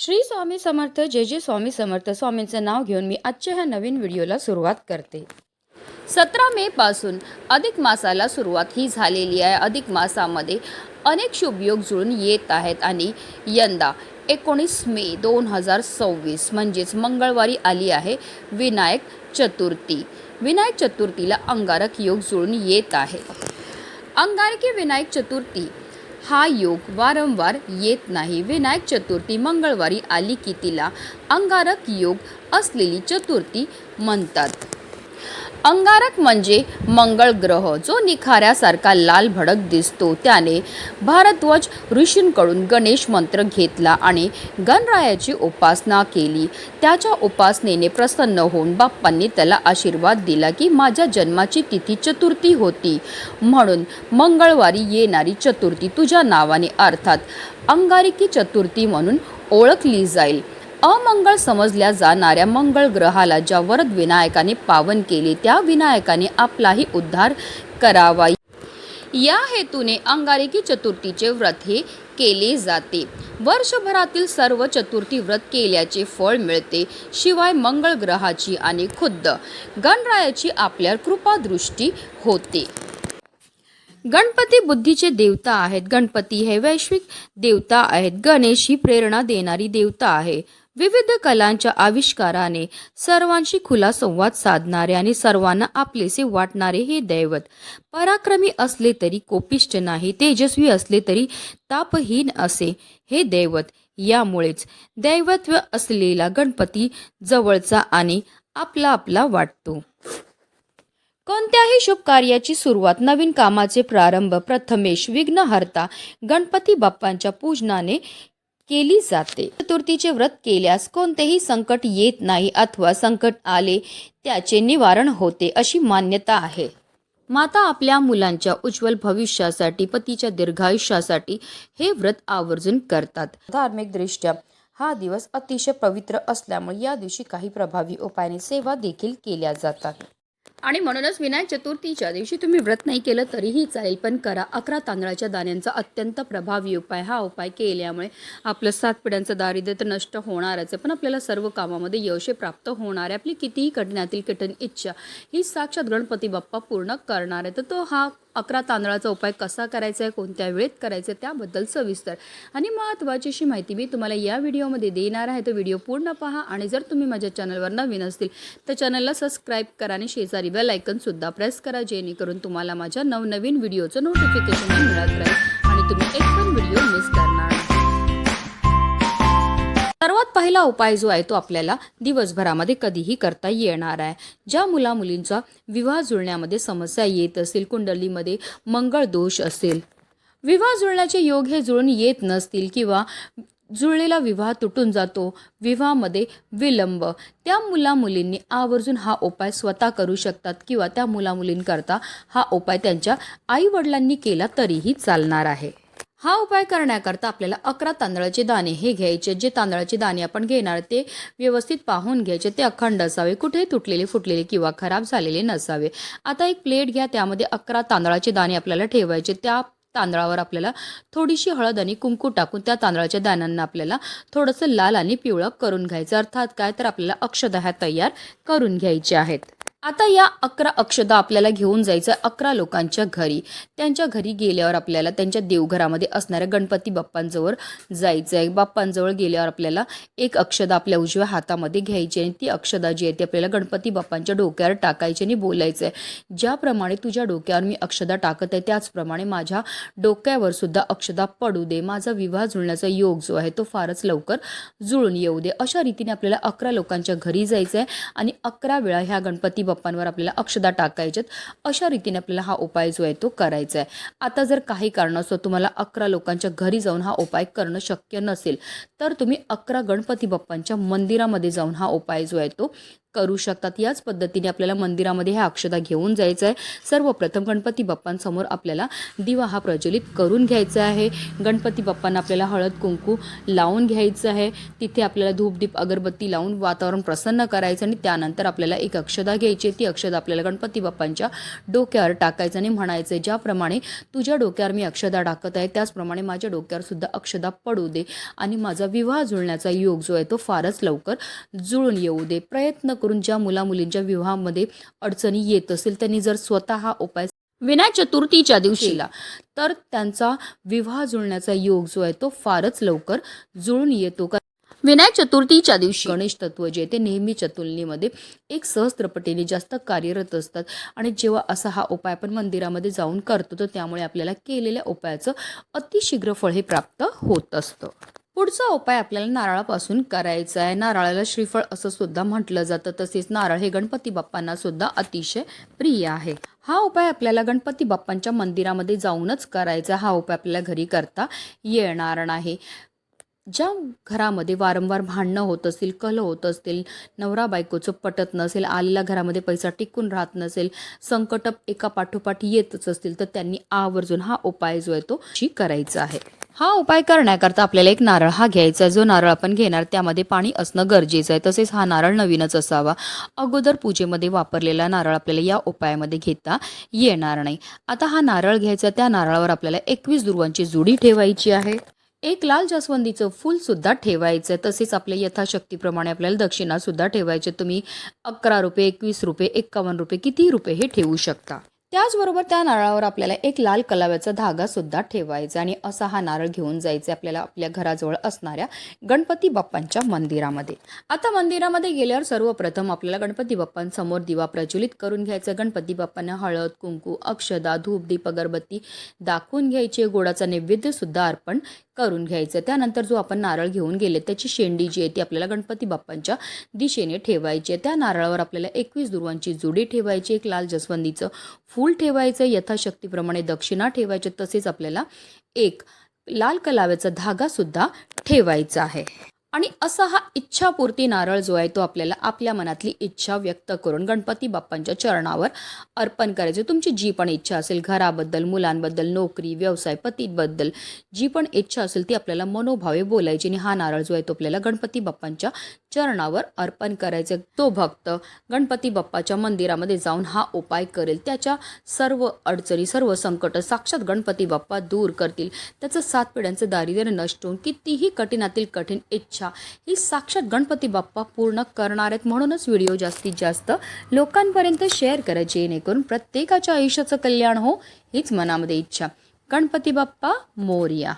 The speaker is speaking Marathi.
श्री स्वामी समर्थ जय जय स्वामी समर्थ स्वामींचं नाव घेऊन मी आजच्या ह्या नवीन व्हिडिओला सुरुवात करते. 17 मे पासून अधिक मासाला सुरुवात ही झालेली आहे. अधिक मासामध्ये अनेक शुभयोग जुळून येत आहेत आणि यंदा 19 मे 2026 म्हणजेच मंगळवारी आली आहे विनायक चतुर्थी. विनायक चतुर्थीला अंगारक योग जुळून येत आहे. अंगारकी विनायक चतुर्थी हा योग वारंवार येत नाही. विनायक चतुर्थी मंगळवारी आली की तिला अंगारक योग असलेली चतुर्थी म्हणतात. अंगारक म्हणजे मंगळ ग्रह जो निखाऱ्यासारखा लाल भडक दिसतो. त्याने भारद्वाज ऋषींकडून गणेश मंत्र घेतला आणि गणरायाची उपासना केली. त्याच्या उपासनेने प्रसन्न होऊन बाप्पांनी त्याला आशीर्वाद दिला की माझ्या जन्माची तिथी चतुर्थी होती, म्हणून मंगळवारी येणारी चतुर्थी तुझ्या नावाने अर्थात अंगारकी चतुर्थी म्हणून ओळखली जाईल. अमंगळ समजल्या जाणाऱ्या मंगळ ग्रहाला ज्या वरद विनायकाने पावन केले त्या विनायकाने आपलाही उद्धार करावा, या हेतूने अंगारकी चतुर्थीचे व्रत हे केले जाते. वर्षभरातील सर्व चतुर्थी व्रत केल्याचे फळ मिळते. शिवाय मंगळ ग्रहाची आणि खुद्द गणरायाची आपल्यावर कृपादृष्टी होते. गणपती बुद्धीचे देवता आहेत. गणपती हे वैश्विक देवता आहेत. गणेश ही प्रेरणा देणारी देवता आहे. विविध कलांच्या आविष्काराने सर्वांशी खुला संवाद साधणारे आणि सर्वांना आपलेसे वाटणारे हे दैवत पराक्रमी असले तरी कोपिष्ट नाही, तेजस्वी असले तरी तापहीन असे हे दैवत. यामुळेच दैवत्व असलेला गणपती जवळचा आणि आपला वाटतो. कोणत्याही शुभ कार्याची सुरुवात, नवीन कामाचे प्रारंभ प्रथमेश विघ्नहर्ता गणपती बाप्पांच्या पूजनाने केली जाते. चतुर्थीचे व्रत केल्यास कोणतेही संकट येत नाही अथवा संकट आले त्याचे निवारण होते अशी मान्यता आहे. माता आपल्या मुलांच्या उज्ज्वल भविष्यासाठी, पतीच्या दीर्घायुष्यासाठी हे व्रत आवर्जून करतात. धार्मिक दृष्ट्या हा दिवस अतिशय पवित्र असल्यामुळे या दिवशी काही प्रभावी उपायाने सेवा देखील केल्या जातात. आणि म्हणूनच विनायक चतुर्थीच्या दिवशी तुम्ही व्रत नाही केलं तरीही चालेल, पण करा. 11 तांदळाच्या दाण्यांचा अत्यंत प्रभावी उपाय. हा उपाय केल्यामुळे आपलं 7 पिढ्यांचं दारिद्र्य तर नष्ट होणारच आहे, पण आपल्याला सर्व कामामध्ये यश प्राप्त होणार आहे. आपली कितीही कठीणातील कठीण इच्छा ही साक्षात गणपती बाप्पा पूर्ण करणार आहे. तर तो हा 11 तांदळाचा उपाय कसा करायचा आहे, कोणत्या वेळेत करायचं आहे, त्याबद्दल सविस्तर आणि महत्त्वाची अशी माहिती मी तुम्हाला या व्हिडिओमध्ये देणार आहे. तो व्हिडिओ पूर्ण पहा आणि जर तुम्ही माझ्या चॅनलवर नवीन असतील तर चॅनलला सबस्क्राईब करा आणि शेजारी बेल आयकन सुद्धा प्रेस करा, जेणेकरून तुम्हाला माझ्या नवनवीन व्हिडिओचं नोटिफिकेशन मिळत राहील आणि तुम्ही एक पण व्हिडिओ मिस करणार नाही. सर्वात पहिला उपाय जो आहे तो आपल्याला दिवसभरामध्ये कधीही करता येणार आहे. ज्या मुलींचा विवाह जुळण्यामध्ये समस्या येत असेल, कुंडलीमध्ये मंगळ दोष असेल, विवाह जुळण्याचे योग हे जुळून येत नसतील किंवा जुळलेला विवाह तुटून जातो, विवाहामध्ये विलंब, त्या मुलींनी आवर्जून हा उपाय स्वतः करू शकतात किंवा त्या मुलींकरता हा उपाय त्यांच्या आई वडिलांनी केला तरीही चालणार आहे. हा उपाय करण्याकरता आपल्याला 11 तांदळाचे दाणे हे घ्यायचे. जे तांदळाचे दाणे आपण घेणार ते व्यवस्थित पाहून घ्यायचे. ते अखंड असावे, कुठेही तुटलेले फुटलेले किंवा खराब झालेले नसावे. आता एक प्लेट घ्या, त्यामध्ये 11 तांदळाचे दाणे आपल्याला ठेवायचे. त्या तांदळावर आपल्याला थोडीशी हळद आणि कुंकू टाकून त्या तांदळाच्या दाण्यांना आपल्याला थोडंसं लाल आणि पिवळं करून घ्यायचं. अर्थात काय तर आपल्याला अक्षता ह्या तयार करून घ्यायच्या आहेत. आता या 11 अक्षता आपल्याला घेऊन जायचं 11 लोकांच्या घरी. त्यांच्या घरी गेल्यावर आपल्याला त्यांच्या देवघरामध्ये असणाऱ्या गणपती बाप्पांजवळ जायचं आहे. बाप्पांजवळ गेल्यावर आपल्याला एक अक्षता आपल्या उजव्या हातामध्ये घ्यायची आणि ती अक्षता जी आहे ती आपल्याला गणपती बाप्पांच्या डोक्यावर टाकायची आणि बोलायचं आहे, ज्याप्रमाणे तुझ्या डोक्यावर मी अक्षता टाकत आहे त्याचप्रमाणे माझ्या डोक्यावर सुद्धा अक्षता पडू दे. माझा विवाह जुळण्याचा योग जो आहे तो फारच लवकर जुळून येऊ दे. अशा रीतीने आपल्याला 11 लोकांच्या घरी जायचं आहे आणि 11 वेळा ह्या गणपती बाप्पांवर आपल्याला अक्षता टाकायच्यात. अशा रीतीने आपल्याला हा उपाय जो आहे तो करायचा आहे. आता जर काही कारणास्तव तुम्हाला 11 लोकांच्या घरी जाऊन हा उपाय करणं शक्य नसेल तर तुम्ही 11 गणपती बाप्पांच्या मंदिरामध्ये जाऊन हा उपाय जो आहे तो करू शकतात। याच पद्धतीने आपल्याला मंदिरामध्ये ह्या अक्षता घेऊन जायचं आहे। सर्वप्रथम गणपती बाप्पांसमोर आपल्याला दिवा हा प्रज्वलित करून घ्यायचा आहे। गणपती बाप्पांना आपल्याला हळद कुंकू लावून घ्यायचं आहे। तिथे आपल्याला धूपदीप अगरबत्ती लावून वातावरण प्रसन्न करायचं आणि त्यानंतर आपल्याला एक अक्षता घ्यायची। ती अक्षता आपल्याला गणपती बाप्पांच्या डोक्यावर टाकायचं आणि म्हणायचं, ज्याप्रमाणे तुझ्या डोक्यावर मी अक्षता टाकत आहे त्याचप्रमाणे माझ्या डोक्यावर सुद्धा अक्षता पडू दे आणि माझा विवाह जुळण्याचा योग जो आहे तो फारच लवकर जुळून येऊ दे। प्रयत्न करून ज्या मुलींच्या विवाहामध्ये अडचणी येत असेल त्यांनी जर स्वतः हा उपाय विनायक चतुर्थीच्या दिवशीला तर त्यांचा विवाह जुळण्याचा योग जो आहे तो फारच लवकर जुळून येतो। विनायक चतुर्थीच्या दिवशी गणेश तत्व जे ते नेहमी तुलनेमध्ये एक सहस्त्रपटीने जास्त कार्यरत असतात आणि जेव्हा असा हा उपाय आपण मंदिरामध्ये जाऊन करतो तर त्यामुळे आपल्याला केलेल्या उपायाचं अतिशीघ्र फळ हे प्राप्त होत असतं। पुढचा उपाय आपल्याला नारळापासून करायचा आहे। नारळाला श्रीफळ असं सुद्धा म्हटलं जातं, तसेच नारळ हे गणपती बाप्पांना सुद्धा अतिशय प्रिय आहे। हा उपाय आपल्याला गणपती बाप्पांच्या मंदिरामध्ये जाऊनच करायचा। हा उपाय आपल्याला घरी करता येणार नाही। ज्या घरामध्ये वारंवार भांडणं होत असतील, कलह होत असतील, नवरा बायकोचं पटत नसेल, आलेल्या घरामध्ये पैसा टिकून राहत नसेल, संकट एका पाठोपाठ येतच असतील तर त्यांनी आवर्जून हा उपाय जो आहे तो करायचा आहे। हा उपाय करण्याकरता आपल्याला एक नारळ हा घ्यायचा, जो नारळ आपण घेणार त्यामध्ये पाणी असणं गरजेचं आहे। तसेच हा नारळ नवीनच असावा। अगोदर पूजेमध्ये वापरलेला नारळ आपल्याला या उपायामध्ये घेता येणार नाही। आता हा नारळ घ्यायचा, त्या नारळावर आपल्याला 21 दुर्वांची जुडी ठेवायची आहे। एक लाल जास्वंदीचं फूल सुद्धा ठेवायचं। तसेच आपल्या यथाशक्तीप्रमाणे आपल्याला दक्षिणा सुद्धा ठेवायची। तुम्ही 11 रुपये, 21 रुपये, 51 रुपये कितीही रुपये हे ठेवू शकता। त्याचबरोबर त्या नारळावर आपल्याला एक लाल कलाव्याचा धागा सुद्धा ठेवायचा आणि असा हा नारळ घेऊन जायचा आपल्याला आपल्या घराजवळ असणाऱ्या गणपती बाप्पांच्या मंदिरामध्ये। आता मंदिरामध्ये गेल्यावर सर्वप्रथम आपल्याला गणपती बाप्पांसमोर दिवा प्रज्वलित करून घ्यायचा। गणपती बाप्पांना हळद कुंकू अक्षदा धूप दीप अगरबत्ती दाखवून घ्यायची। गोडाचा नैवेद्य सुद्धा अर्पण करून घ्यायचं। त्यानंतर जो आपण नारळ घेऊन गेले त्याची शेंडी जी आहे ती आपल्याला गणपती बाप्पांच्या दिशेने ठेवायची। त्या नारळावर आपल्याला 21 दुर्वांची जुडी ठेवायची, एक लाल जास्वंदीचं फूल ठेवायचं, यथाशक्तीप्रमाणे दक्षिणा ठेवायची, तसेच आपल्याला एक लाल कलाव्याचा धागा सुद्धा ठेवायचा आहे। आणि असा हा इच्छापूर्ती नारळ जो आहे तो आपल्याला आपल्या मनातली इच्छा व्यक्त करून गणपती बाप्पांच्या चरणावर अर्पण करायचे। तुमची जी पण इच्छा असेल, घराबद्दल, मुलांबद्दल, नोकरी, व्यवसाय, पतीबद्दल जी पण इच्छा असेल ती आपल्याला मनोभावे बोलायची आणि हा नारळ जो आहे तो आपल्याला गणपती बाप्पांच्या चरणावर अर्पण करायचे। तो भक्त गणपती बाप्पाच्या मंदिरामध्ये जाऊन हा उपाय करेल, त्याच्या सर्व अडचणी सर्व संकट साक्षात गणपती बाप्पा दूर करतील। त्याचं 7 पिढ्यांचं दारिद्र्य नष्ट होऊन कितीही कठीणातील कठीण इच्छा ही साक्षात गणपती बाप्पा पूर्ण करणार आहेत। म्हणूनच व्हिडिओ जास्तीत जास्त लोकांपर्यंत शेअर करा, जेणेकरून प्रत्येकाच्या आयुष्याचं कल्याण हो हीच मनामध्ये इच्छा। गणपती बाप्पा मोरया।